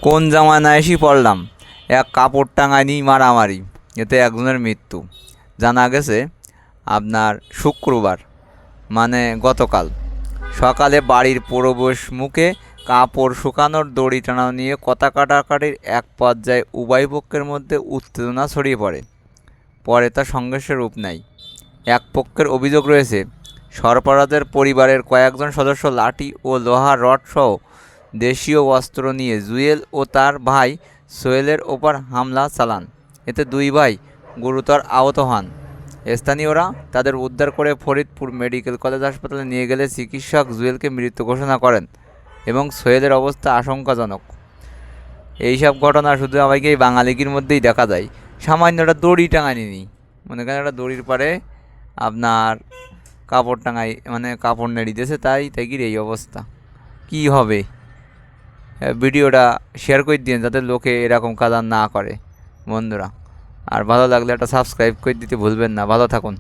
কোন জামানায় এসে পড়লাম, এক কাপড় টাঙায়নি মারামারি, এতে একজনের মৃত্যু। জানা গেছে আপনার শুক্রবার মানে গতকাল সকালে বাড়ির প্রবেশ মুখে কাপড় শুকানোর দড়ি টানানো নিয়ে কথা কাটাকাটির এক পর্যায়ে উভয় পক্ষের মধ্যে উত্তেজনা ছড়িয়ে পড়ে। পরে তা সংঘর্ষের রূপ নেয়। এক পক্ষের অভিযোগ রয়েছে, সরফরাজের পরিবারের কয়েকজন সদস্য লাঠি ও লোহার রড সহ দেশীয় অস্ত্র নিয়ে জুয়েল ও তার ভাই সোহেলের ওপর হামলা চালান। এতে দুই ভাই গুরুতর আহত হন। স্থানীয়রা তাদের উদ্ধার করে ফরিদপুর মেডিকেল কলেজ হাসপাতালে নিয়ে গেলে চিকিৎসক জুয়েলকে মৃত ঘোষণা করেন এবং সোহেলের অবস্থা আশঙ্কাজনক। এইসব ঘটনা শুধু আমাকে এই বাঙালিগির মধ্যেই দেখা যায়। সামান্য একটা দড়ি টাঙায়নি, মনে করেন একটা দড়ির পারে আপনার কাপড় টাঙাই মানে কাপড় নেড়ে দিয়েছে, তাই থেকে এই অবস্থা। কি হবে? ভিডিওটা শেয়ার করে দিন যাতে লোকে এরকম কাজ আর না করে বন্ধুরা। আর ভালো লাগলে একটা সাবস্ক্রাইব করে দিতে ভুলবেন না। ভালো থাকুন।